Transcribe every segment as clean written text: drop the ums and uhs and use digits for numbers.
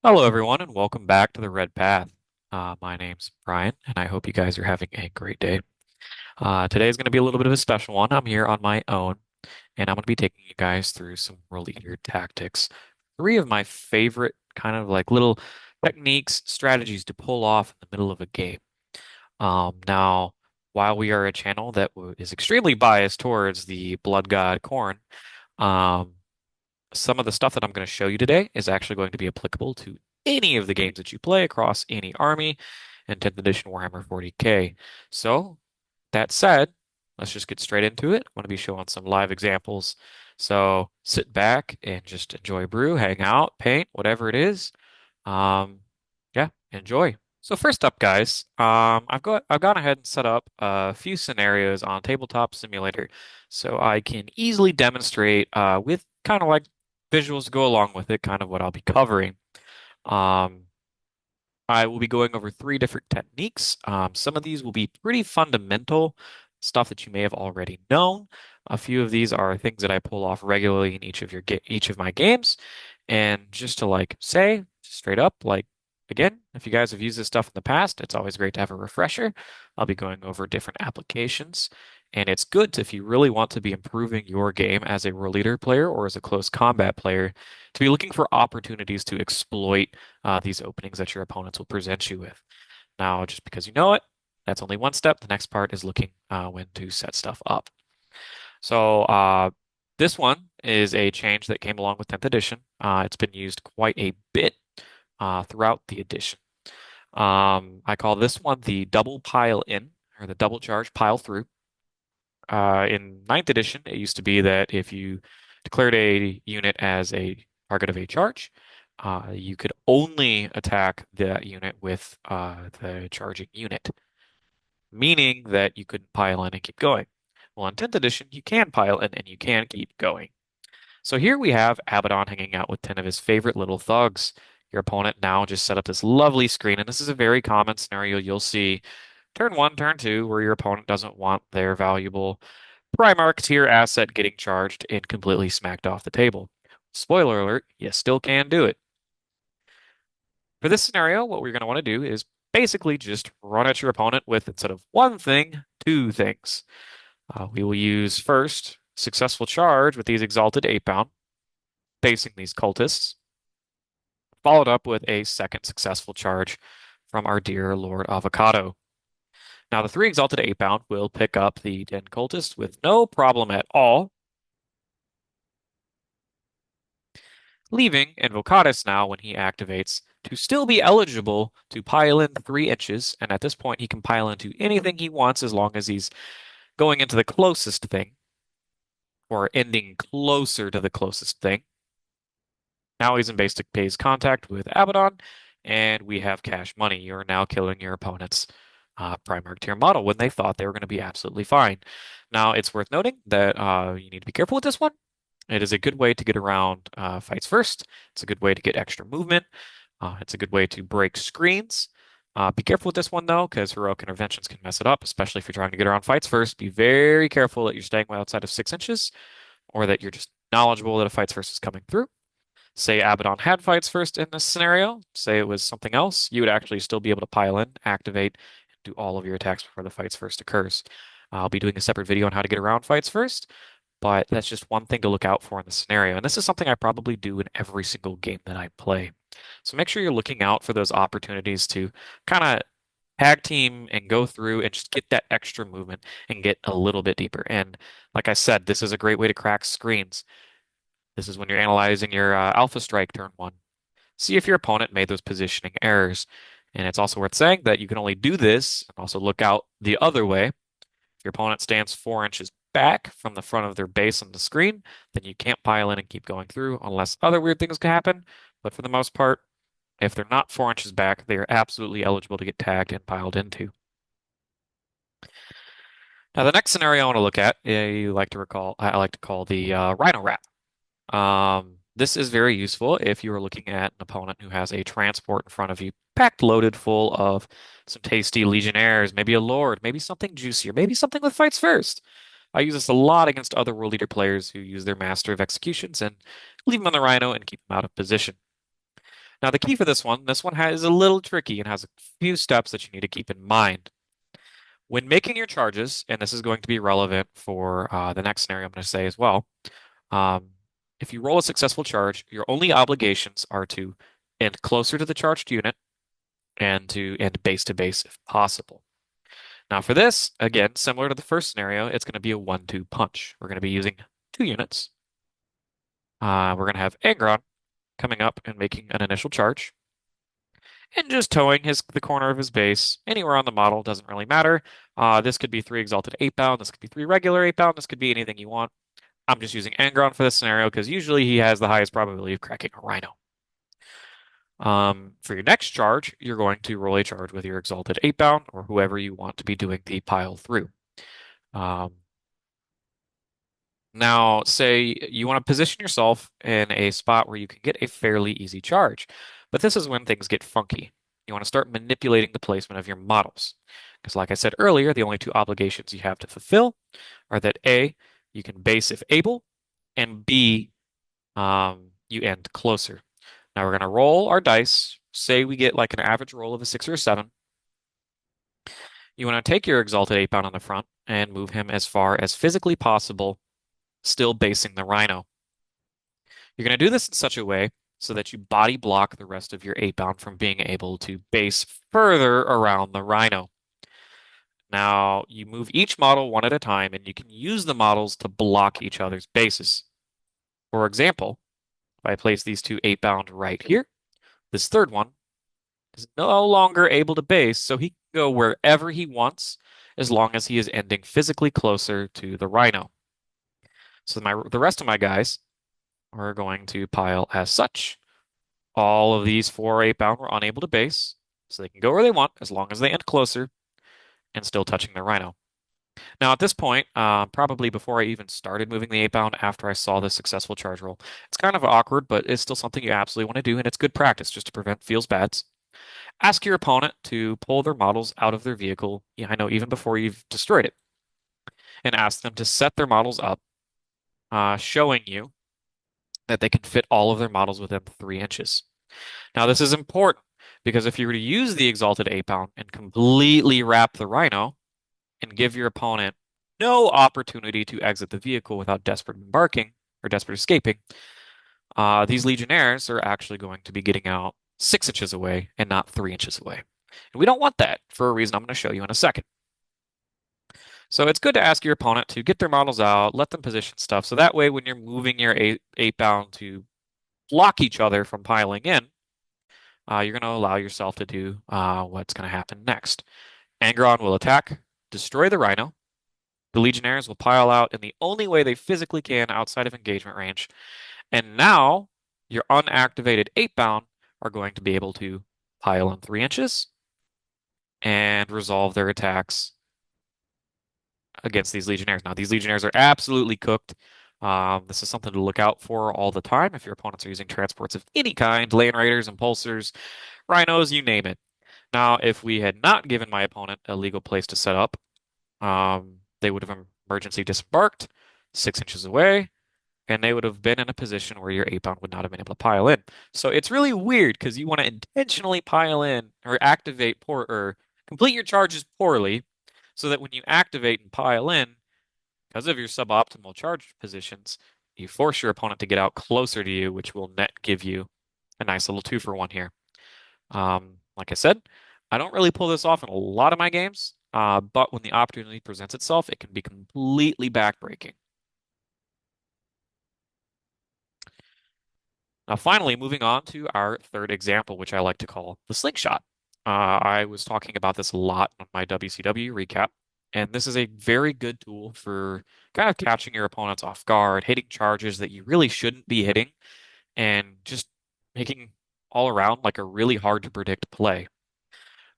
Hello, everyone, and welcome back to the Red Path. My name's Brian, and I hope you guys are having a great day. Today is going to be a little bit of a special one. I'm here on my own, and I'm going to be taking you guys through some World Eater tactics. Three of my favorite kind of like little techniques, strategies to pull off in the middle of a game. Now, while we are a channel that is extremely biased towards the Blood God Khorne, um, some of the stuff that I'm going to show you today is actually going to be applicable to any of the games that you play across any army in 10th edition Warhammer 40K. So, that said, let's just get straight into it. I'm going to be showing some live examples. So, sit back and just enjoy brew, hang out, paint, whatever it is. Um, yeah, enjoy. So first up, guys, I've gone ahead and set up a few scenarios on Tabletop Simulator, so I can easily demonstrate with kind of like visuals to go along with it, kind of what I'll be covering. Um, I will be going over three different techniques. Some of these will be pretty fundamental stuff that you may have already known. A few of these are things that I pull off regularly in each of my games. And just to like say straight up, like again, if you guys have used this stuff in the past, it's always great to have a refresher. I'll be going over different applications. And it's good if you really want to be improving your game as a world leader player or as a close combat player to be looking for opportunities to exploit these openings that your opponents will present you with. Now, just because you know it, that's only one step. The next part is looking when to set stuff up. So this one is a change that came along with 10th edition. It's been used quite a bit throughout the edition. I call this one the double pile in or the double charge pile through. In ninth edition, it used to be that if you declared a unit as a target of a charge, you could only attack that unit with the charging unit, meaning that you couldn't pile in and keep going. Well, in 10th edition, you can pile in and you can keep going. So here we have Abaddon hanging out with 10 of his favorite little thugs. Your opponent now just set up this lovely screen, and this is a very common scenario you'll see turn one, turn two, where your opponent doesn't want their valuable Primarch tier asset getting charged and completely smacked off the table. Spoiler alert, you still can do it. For this scenario, what we're going to want to do is basically just run at your opponent with, instead of one thing, two things. We will use first successful charge with these exalted 8-pound, facing these cultists, followed up with a second successful charge from our dear Lord Avocado. Now, the three exalted 8-pound will pick up the 10 cultists with no problem at all, leaving Invocatus now, when he activates, to still be eligible to pile in 3 inches, and at this point he can pile into anything he wants as long as he's going into the closest thing, or ending closer to the closest thing. Now he's in basic phase contact with Abaddon, and we have cash money. You're now killing your opponent's Primarch tier model when they thought they were going to be absolutely fine. Now, it's worth noting that you need to be careful with this one. It is a good way to get around fights first. It's a good way to get extra movement. It's a good way to break screens. Be careful with this one, though, because heroic interventions can mess it up, especially if you're trying to get around fights first. Be very careful that you're staying outside of 6 inches, or that you're just knowledgeable that a fights first is coming through. Say Abaddon had fights first in this scenario, say it was something else, you would actually still be able to pile in, activate, and do all of your attacks before the fights first occurs. I'll be doing a separate video on how to get around fights first, but that's just one thing to look out for in the scenario. And this is something I probably do in every single game that I play. So make sure you're looking out for those opportunities to kind of tag team and go through and just get that extra movement and get a little bit deeper. And like I said, this is a great way to crack screens. This is when you're analyzing your Alpha Strike turn one. See if your opponent made those positioning errors. And it's also worth saying that you can only do this and also look out the other way. If your opponent stands 4 inches back from the front of their base on the screen, then you can't pile in and keep going through unless other weird things can happen. But for the most part, if they're not 4 inches back, they are absolutely eligible to get tagged and piled into. Now, the next scenario I want to look at, I like to call the Rhino Wrap. This is very useful if you are looking at an opponent who has a transport in front of you, packed loaded full of some tasty legionnaires, maybe a lord, maybe something juicier, maybe something with fights first. I use this a lot against other world leader players who use their master of executions and leave them on the rhino and keep them out of position. Now, the key for this one is a little tricky and has a few steps that you need to keep in mind. When making your charges, and this is going to be relevant for the next scenario I'm going to say as well, um, if you roll a successful charge, your only obligations are to end closer to the charged unit and to end base to base if possible. Now, for this, again, similar to the first scenario, it's going to be a 1-2 punch. We're going to be using 2 units. We're going to have Angron coming up and making an initial charge, and just towing the corner of his base anywhere on the model doesn't really matter. This could be 3 exalted 8-bound. This could be 3 regular 8-bound. This could be anything you want. I'm just using Angron for this scenario because usually he has the highest probability of cracking a rhino. For your next charge, you're going to roll a charge with your exalted 8-bound or whoever you want to be doing the pile through. Um, Now, say you want to position yourself in a spot where you can get a fairly easy charge, but this is when things get funky. You want to start manipulating the placement of your models. Because, like I said earlier, the only 2 obligations you have to fulfill are that A, you can base if able, and B, you end closer. Now, we're going to roll our dice. Say we get like an average roll of a 6 or a 7. You want to take your Exalted 8-bound on the front and move him as far as physically possible, still basing the rhino. You're going to do this in such a way so that you body block the rest of your 8-bound from being able to base further around the rhino. Now, you move each model one at a time, and you can use the models to block each other's bases. For example, if I place these 2 8-bound right here, this third one is no longer able to base, so he can go wherever he wants as long as he is ending physically closer to the rhino. So the rest of my guys are going to pile as such. All of these 4 8-bound were unable to base, so they can go where they want as long as they end closer and still touching the rhino. Now, at this point, probably before I even started moving the 8-bound after I saw the successful charge roll, it's kind of awkward, but it's still something you absolutely want to do, and it's good practice just to prevent feels bads. Ask your opponent to pull their models out of their vehicle, yeah, I know even before you've destroyed it, and ask them to set their models up, showing you that they can fit all of their models within 3 inches. Now, this is important because if you were to use the Exalted 8-bound and completely wrap the rhino and give your opponent no opportunity to exit the vehicle without desperate embarking or desperate escaping, these Legionnaires are actually going to be getting out 6 inches away and not 3 inches away. And we don't want that for a reason I'm going to show you in a second. So it's good to ask your opponent to get their models out, let them position stuff, so that way when you're moving your 8-bound to block each other from piling in, you're going to allow yourself to do what's going to happen next. Angron will attack, destroy the rhino. The Legionnaires will pile out in the only way they physically can outside of engagement range. And now your unactivated 8-bound are going to be able to pile in 3 inches and resolve their attacks against these Legionnaires. Now, these Legionnaires are absolutely cooked. This is something to look out for all the time if your opponents are using transports of any kind, Land Raiders, Impulsors, Rhinos, you name it. Now, if we had not given my opponent a legal place to set up, they would have emergency disembarked 6 inches away, and they would have been in a position where your 8-bound would not have been able to pile in. So it's really weird because you want to intentionally pile in or activate or complete your charges poorly so that when you activate and pile in, because of your suboptimal charge positions, you force your opponent to get out closer to you, which will net give you a nice little 2-for-1 here. Like I said, I don't really pull this off in a lot of my games, but when the opportunity presents itself, it can be completely backbreaking. Now, finally, moving on to our third example, which I like to call the slingshot. I was talking about this a lot on my WCW recap, and this is a very good tool for kind of catching your opponents off guard, hitting charges that you really shouldn't be hitting, and just making all around like a really hard to predict play.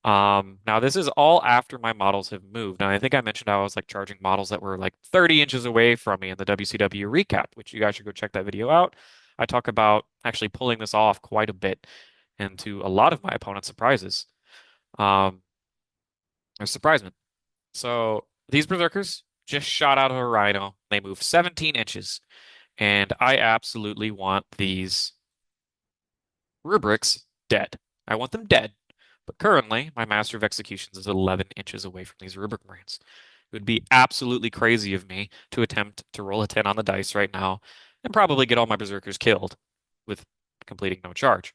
Now this is all after my models have moved. And I think I mentioned I was like charging models that were like 30 inches away from me in the WCW recap, which you guys should go check that video out. I talk about actually pulling this off quite a bit and to a lot of my opponent's surprises. Um, or surprisement. So these berserkers just shot out of a rhino. They move 17 inches. And I absolutely want these rubrics dead. I want them dead. But currently, my Master of Executions is 11 inches away from these Rubric Marines. It would be absolutely crazy of me to attempt to roll a 10 on the dice right now and probably get all my Berserkers killed with completing no charge.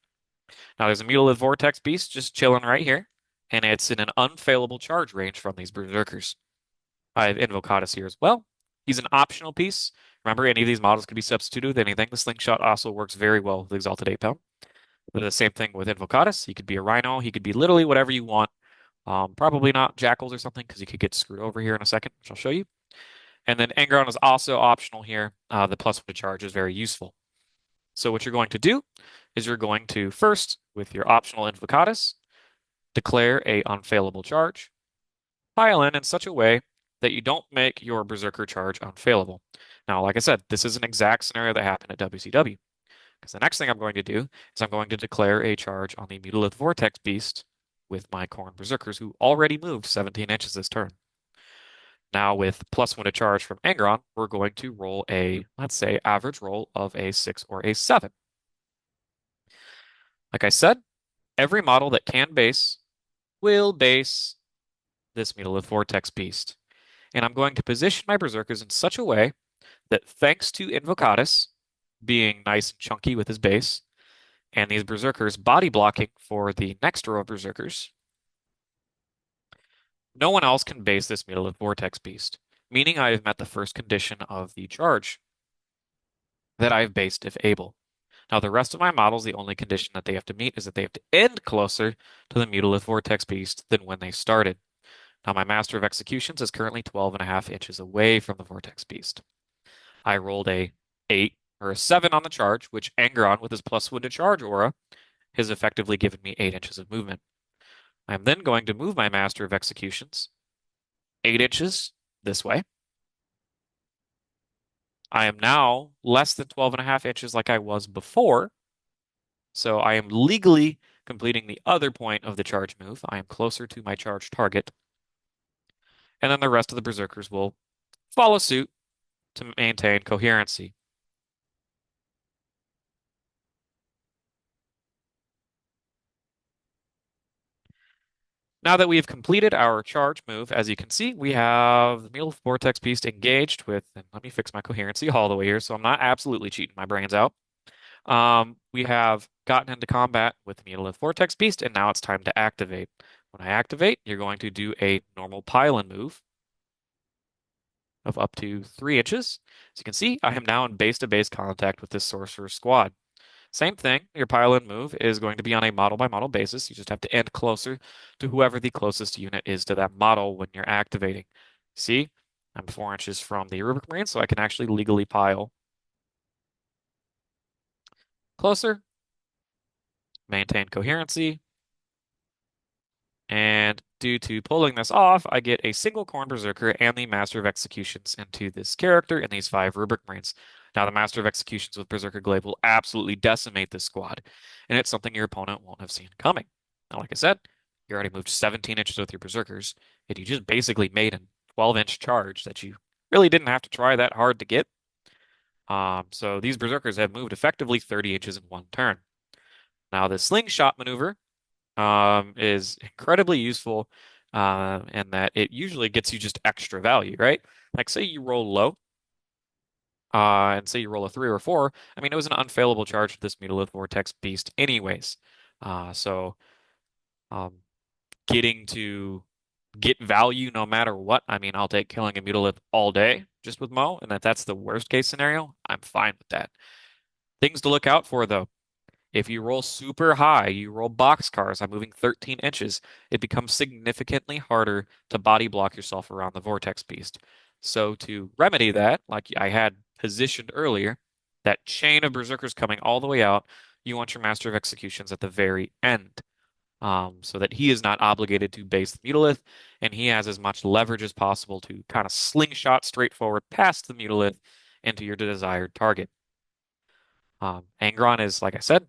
Now, there's a Mutalith Vortex Beast just chilling right here, and it's in an unfailable charge range from these Berserkers. I have Invocatus here as well. He's an optional piece. Remember, any of these models could be substituted with anything. The Slingshot also works very well with Exalted 8-Pound. The same thing with Invocatus. He could be a Rhino. He could be literally whatever you want. Probably not Jackals or something because he could get screwed over here in a second, which I'll show you. And then Angron is also optional here. The plus one to charge is very useful. So what you're going to do is you're going to first, with your optional Invocatus, declare a unfailable charge, pile in such a way that you don't make your Berserker charge unfailable. Now, like I said, this is an exact scenario that happened at WCW. Because the next thing I'm going to do is I'm going to declare a charge on the Mutalith Vortex Beast with my Khorne Berserkers, who already moved 17 inches this turn. Now, with plus one to charge from Angron, we're going to roll a, let's say, average roll of a 6 or a 7. Like I said, every model that can base will base this Mutalith Vortex Beast. And I'm going to position my Berserkers in such a way that thanks to Invocatus being nice and chunky with his base, and these Berserkers body blocking for the next row of Berserkers, no one else can base this Mutalith Vortex Beast, meaning I have met the first condition of the charge that I have based if able. Now, the rest of my models, the only condition that they have to meet is that they have to end closer to the Mutalith Vortex Beast than when they started. Now, my Master of Executions is currently 12.5 inches away from the Vortex Beast. I rolled a 8 or a 7 on the charge, which Angron, with his plus 1 to charge aura, has effectively given me 8 inches of movement. I am then going to move my Master of Executions 8 inches this way. I am now less than 12.5 inches like I was before. So I am legally completing the other point of the charge move. I am closer to my charge target. And then the rest of the Berserkers will follow suit to maintain coherency. Now that we have completed our charge move, as you can see, we have the Mutalith Vortex Beast engaged with, and let me fix my coherency all the way here so I'm not absolutely cheating my brains out. We have gotten into combat with the Mutalith Vortex Beast, and now it's time to activate. When I activate, you're going to do a normal pile-in move of up to 3 inches. As you can see, I am now in base-to-base contact with this Sorcerer squad. Same thing, your pile-in move is going to be on a model-by-model basis. You just have to end closer to whoever the closest unit is to that model when you're activating. See, I'm 4 inches from the Rubric Marine, so I can actually legally pile closer, maintain coherency, and due to pulling this off, I get a single Khorne Berserker and the Master of Executions into this character and these 5 Rubric Marines. Now, the Master of Executions with Berserker Glaive will absolutely decimate this squad, and it's something your opponent won't have seen coming. Now, like I said, you already moved 17 inches with your Berserkers, and you just basically made a 12-inch charge that you really didn't have to try that hard to get. So these Berserkers have moved effectively 30 inches in one turn. Now, the slingshot maneuver is incredibly useful in that it usually gets you just extra value, right? Like, say you roll low, and say you roll a 3 or a 4. I mean, it was an unfailable charge for this Mutalith Vortex Beast anyways. So getting to get value no matter what, I mean, I'll take killing a Mutalith all day just with Mo, and that's the worst case scenario. I'm fine with that. Things to look out for, though. If you roll super high, you roll boxcars, I'm moving 13 inches, it becomes significantly harder to body block yourself around the Vortex Beast. So to remedy that, like I had positioned earlier, that chain of Berserkers coming all the way out, you want your Master of Executions at the very end. So that he is not obligated to base the Mutalith, and he has as much leverage as possible to kind of slingshot straight forward past the Mutalith into your desired target. Angron is, like I said,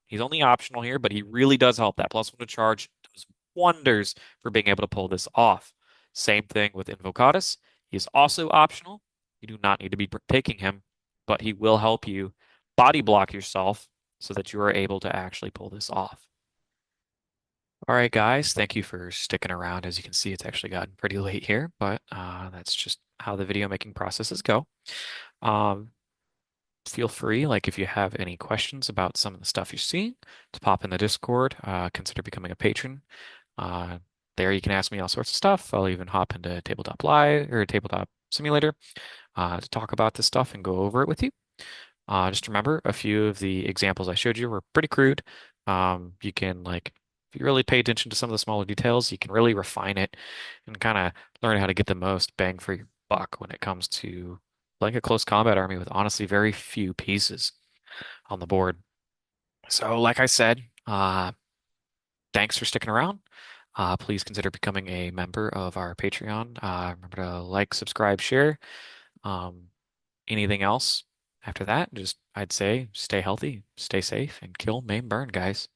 he's only optional here, but he really does help. That plus one to charge does wonders for being able to pull this off. Same thing with Invocatus. He's also optional. You do not need to be taking him, but he will help you body block yourself so that you are able to actually pull this off. All right, guys, thank you for sticking around. As you can see, it's actually gotten pretty late here, but that's just how the video making processes go. Um, Feel free, like if you have any questions about some of the stuff you're seeing, to pop in the Discord. Consider becoming a patron. Uh, there you can ask me all sorts of stuff. I'll even hop into Tabletop Live or Tabletop Simulator to talk about this stuff and go over it with you. Just remember, a few of the examples I showed you were pretty crude. You can like, if you really pay attention to some of the smaller details, you can really refine it and kind of learn how to get the most bang for your buck when it comes to playing a close combat army with honestly very few pieces on the board. So, like I said, thanks for sticking around. Please consider becoming a member of our Patreon. Remember to like, subscribe, share. Um, Anything else after that, just I'd say stay healthy, stay safe, and kill, maim, burn, guys.